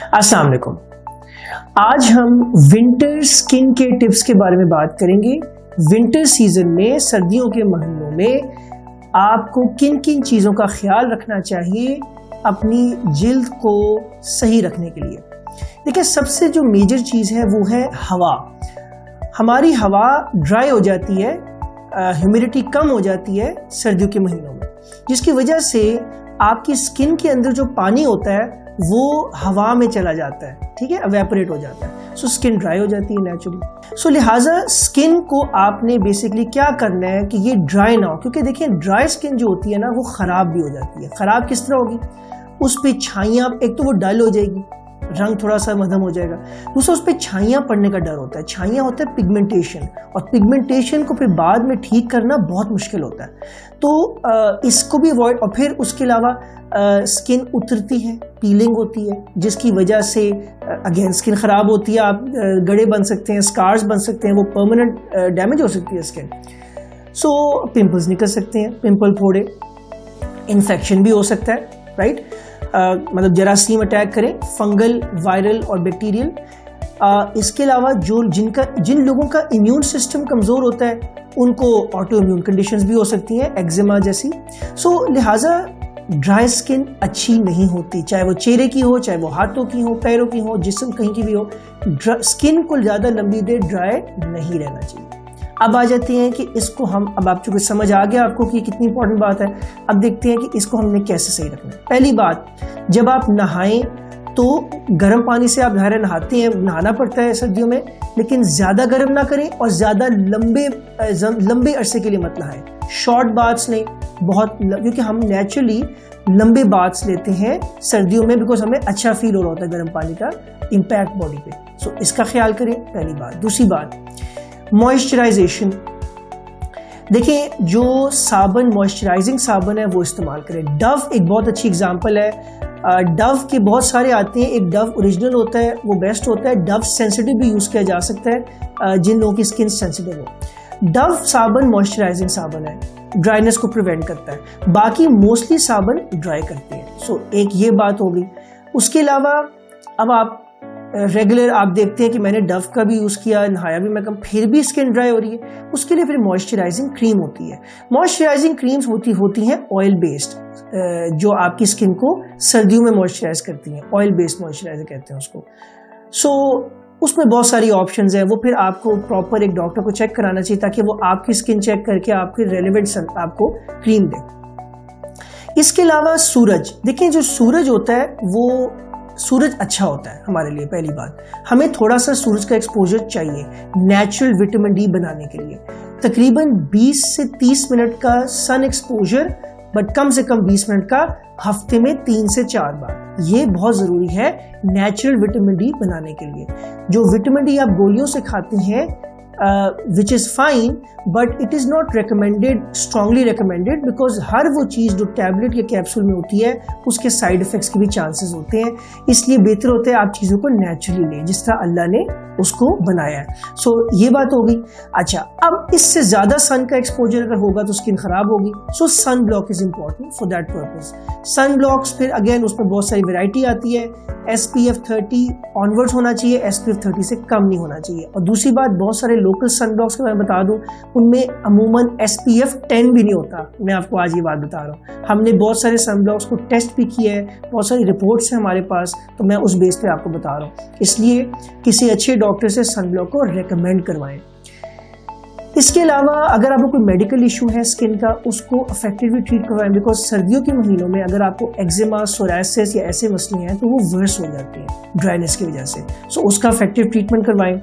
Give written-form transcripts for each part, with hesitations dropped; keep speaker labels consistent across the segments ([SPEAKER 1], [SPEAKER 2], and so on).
[SPEAKER 1] अस्सलाम वालेकुम। आज हम विंटर स्किन केयर टिप्स के बारे में बात करेंगे। विंटर सीजन में, सर्दियों के महीनों में आपको किन किन चीज़ों का ख्याल रखना चाहिए अपनी जिल्द को सही रखने के लिए। देखिए, सबसे जो मेजर चीज़ है वो है हवा। हमारी हवा ड्राई हो जाती है, ह्यूमिडिटी कम हो जाती है सर्दियों के महीनों में, जिसकी वजह से आपकी स्किन के अंदर जो पानी होता है वो हवा में चला जाता है, ठीक है, एवेपोरेट हो जाता है। सो स्किन ड्राई हो जाती है नेचुरली। सो लिहाजा स्किन को आपने बेसिकली क्या करना है कि ये ड्राई ना हो, क्योंकि देखिए ड्राई स्किन जो होती है ना वो ख़राब भी हो जाती है। ख़राब किस तरह होगी? उस पर छाइयाँ, एक तो वो डल हो जाएगी, रंग थोड़ा सा मध्यम हो जाएगा। दूसरा, उस पर छाइयाँ पड़ने का डर होता है। छाइयाँ होता है पिगमेंटेशन, और पिगमेंटेशन को फिर बाद में ठीक करना बहुत मुश्किल होता है। तो इसको भी अवॉइड। और फिर उसके अलावा स्किन उतरती है, पीलिंग होती है, जिसकी वजह से अगेन स्किन ख़राब होती है। आप गड़े बन सकते हैं, स्कार्स बन सकते हैं, वो परमानेंट डैमेज हो सकती है स्किन। सो पिंपल्स निकल सकते हैं, पिंपल फोड़े, इन्फेक्शन भी हो सकता है, राइट। मतलब जरासीम अटैक करें, फंगल, वायरल और बैक्टीरियल। इसके अलावा जिन लोगों का इम्यून सिस्टम कमज़ोर होता है उनको ऑटो इम्यून कंडीशंस भी हो सकती हैं, एक्जिमा जैसी। सो लिहाजा ड्राई स्किन अच्छी नहीं होती, चाहे वो चेहरे की हो, चाहे वो हाथों की हो, पैरों की हो, जिस्म कहीं की भी हो। स्किन को ज़्यादा लंबी देर ड्राई नहीं रहना चाहिए। अब आ जाते हैं कि इसको हम, अब आप चूँकि समझ आ गया आपको कि कितनी इंपॉर्टेंट बात है, अब देखते हैं कि इसको हमने कैसे सही रखना है। पहली बात, जब आप नहाएं तो गर्म पानी से आप नहाते हैं, नहाना पड़ता है सर्दियों में, लेकिन ज़्यादा गर्म ना करें और ज़्यादा लंबे अरसे के लिए मत नहाएं। शॉर्ट बाथ्स लें, क्योंकि हम नेचुरली लंबे बाथ्स लेते हैं सर्दियों में, बिकॉज हमें अच्छा फील हो रहा होता है गर्म पानी का इम्पैक्ट बॉडी पे। सो इसका ख्याल करें, पहली बात। दूसरी बात, मॉइस्चराइजेशन। देखिए, जो साबुन, मॉइस्चराइजिंग साबुन है वो इस्तेमाल करें। डव एक बहुत अच्छी एग्जांपल है। डव के बहुत सारे आते हैं। एक डव ओरिजिनल होता है, वो बेस्ट होता है। डव सेंसिटिव भी यूज़ किया जा सकता है जिन लोगों की स्किन सेंसिटिव हो। डव साबुन मॉइस्चराइजिंग साबुन है, ड्राइनेस को प्रिवेंट करता है। बाकी मोस्टली साबुन ड्राई करते हैं। सो एक ये बात हो गई। उसके अलावा अब आप रेगुलर आप देखते हैं कि मैंने डव का भी यूज़ किया, नहाया भी मैं कम, फिर भी स्किन ड्राई हो रही है। उसके लिए फिर मॉइस्चराइजिंग क्रीम होती है। मॉइस्चराइजिंग क्रीम्स होती हैं ऑयल बेस्ड, जो आपकी स्किन को सर्दियों में मॉइस्चराइज करती हैं। ऑयल बेस्ड मॉइस्चराइजर कहते हैं उसको। सो उसमें बहुत सारी ऑप्शंस हैं। वो फिर आपको प्रॉपर एक डॉक्टर को चेक कराना चाहिए, ताकि वो आपकी स्किन चेक करके आपकी रेलेवेंट आपको क्रीम दे। इसके अलावा सूरज, देखिए जो सूरज होता है वो सूरज अच्छा होता है हमारे लिए। पहली बात, हमें थोड़ा सा सूरज का एक्सपोजर चाहिए नेचुरल विटामिन डी बनाने के लिए। तकरीबन 20 से 30 मिनट का सन एक्सपोजर, बट कम से कम 20 मिनट का हफ्ते में 3 से 4 बार, ये बहुत ज़रूरी है नेचुरल विटामिन डी बनाने के लिए। जो विटामिन डी आप गोलियों से खाते हैं, which is fine, but it is not recommended, strongly recommended, because हर वो चीज़ जो टैबलेट या कैप्सूल में होती है उसके साइड इफ़ेक्ट्स के भी चांसेस होते हैं। इसलिए बेहतर होता है आप चीज़ों को नेचुरली लें, जिस तरह अल्लाह ने उसको बनाया है। सो ये बात हो गई। अच्छा, अब इससे ज़्यादा सन का एक्सपोजर अगर होगा तो स्किन ख़राब होगी। So sun block is important for that purpose. Sun blocks फिर अगेन उसमें बहुत सारी वैरायटी आती है। SPF 30 ऑनवर्ड्स होना चाहिए, SPF 30 से कम नहीं होना चाहिए। और दूसरी बात, बहुत सारे लोकल सन ब्लॉक्स के बारे में बता दूं, उनमें अमूमन SPF 10 भी नहीं होता। मैं आपको आज ये बात बता रहा हूँ। हमने बहुत सारे सन ब्लॉक्स को टेस्ट भी किया है, बहुत सारी रिपोर्ट्स हैं हमारे पास, तो मैं उस बेस पे आपको बता रहा हूँ। इसलिए किसी अच्छे डॉक्टर से सन ब्लॉक को रेकमेंड करवाएं। इसके अलावा अगर आपको कोई मेडिकल इशू है स्किन का, उसको इफेक्टिवली ट्रीट करवाएं, बिकॉज सर्दियों के महीनों में अगर आपको एक्जिमा, सोरायसिस या ऐसे मसले हैं तो वो वर्स हो जाते हैं ड्राइनेस की वजह से। सो उसका इफेक्टिव ट्रीटमेंट करवाएं।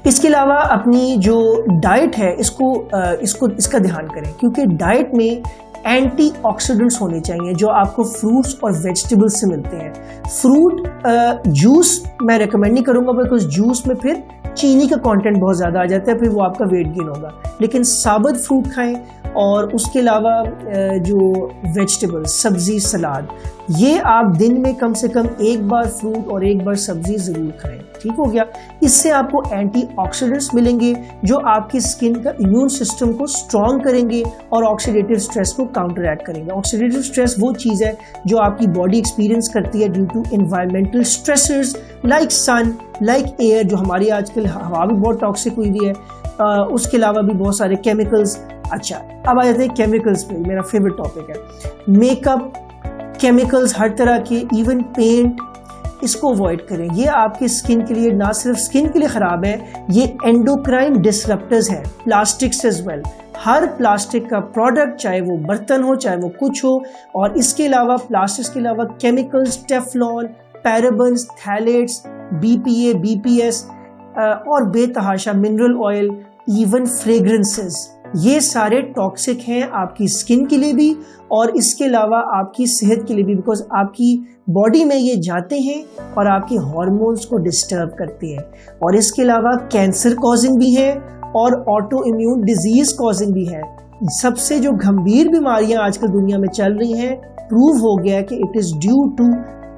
[SPEAKER 1] इसके अलावा अपनी जो डाइट है इसका ध्यान करें, क्योंकि डाइट में एंटीऑक्सीडेंट्स होने चाहिए जो आपको फ्रूट्स और वेजिटेबल्स से मिलते हैं। फ्रूट जूस मैं रेकमेंड नहीं करूँगा, बिकॉज जूस में फिर चीनी का कंटेंट बहुत ज़्यादा आ जाता है, फिर वो आपका वेट गेन होगा। लेकिन साबुत फ्रूट खाएं, और उसके अलावा जो वेजिटेबल्स, सब्ज़ी, सलाद, ये आप दिन में कम से कम एक बार फ्रूट और एक बार सब्ज़ी ज़रूर खाएं। ठीक हो गया। इससे आपको एंटीऑक्सीडेंट्स मिलेंगे जो आपकी स्किन का इम्यून सिस्टम को स्ट्रॉन्ग करेंगे और ऑक्सीडेटिव स्ट्रेस को काउंटरएक्ट करेंगे। ऑक्सीडेटिव स्ट्रेस वो चीज़ है जो आपकी बॉडी एक्सपीरियंस करती है due to environmental stressors like sun, like air, जो हमारी आजकल हवा भी बहुत टॉक्सिक हुई हुई है, उसके अलावा भी बहुत सारे केमिकल्स। अच्छा, अब आ जाते हैं केमिकल्स पे, मेरा फेवरेट टॉपिक है। मेकअप, केमिकल्स हर तरह के, इवन पेंट, इसको अवॉइड करें। ये आपकी स्किन के लिए ना सिर्फ स्किन के लिए ख़राब है, ये एंडोक्राइन डिसरप्टर्स हैं, प्लास्टिक्स एज वेल। हर प्लास्टिक का प्रोडक्ट, चाहे वो बर्तन हो चाहे वो कुछ हो, और इसके अलावा प्लास्टिक्स के अलावा chemicals, Teflon, parabens, phthalates, BPA, BPS और बेतहाशा मिनरल ऑयल, इवन फ्रेग्रेंसेस, ये सारे टॉक्सिक हैं आपकी स्किन के लिए भी और इसके अलावा आपकी सेहत के लिए भी, बिकॉज आपकी बॉडी में ये जाते हैं और आपके हार्मोन्स को डिस्टर्ब करते हैं। और इसके अलावा कैंसर कॉजिंग भी है और ऑटो इम्यून डिजीज कॉजिंग भी है। सबसे जो गंभीर बीमारियां आजकल दुनिया में चल रही हैं, प्रूव हो गया कि it is due to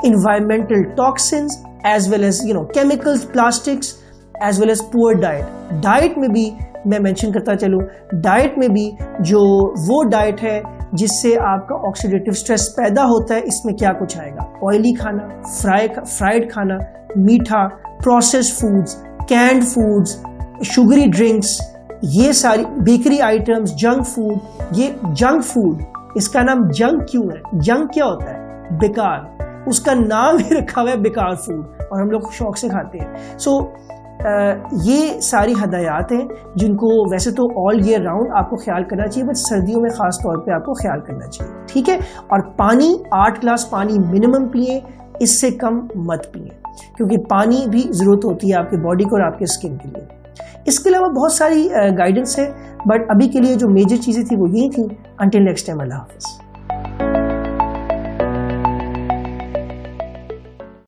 [SPEAKER 1] environmental toxins as well as chemicals, plastics, as well as poor diet. Diet में भी मैं मेंशन करता चलूँ, डाइट में भी जो वो डाइट है जिससे आपका ऑक्सीडेटिव स्ट्रेस पैदा होता है, इसमें क्या कुछ आएगा? ऑयली खाना, फ्राइड खाना, मीठा, processed foods, canned foods, sugary drinks, ये सारी बेकरी आइटम्स, जंक फूड। ये जंक फूड, इसका नाम जंक क्यों है? जंक क्या होता है? बेकार। उसका नाम ही रखा हुआ है बेकार फूड, और हम लोग शौक से खाते हैं। सो ये सारी हदायत हैं जिनको वैसे तो ऑल ईयर राउंड आपको ख्याल करना चाहिए, बट सर्दियों में ख़ास तौर पे आपको ख्याल करना चाहिए, ठीक है। और पानी, 8 ग्लास पानी मिनिमम पिए, इससे कम मत पिए, क्योंकि पानी भी ज़रूरत होती है आपकी बॉडी को और आपके स्किन के लिए। इसके अलावा बहुत सारी गाइडेंस है, बट अभी के लिए जो मेजर चीज़ें थी वो यही थी। अंटिल नेक्स्ट टाइम, अल्लाह हाफ़िज़।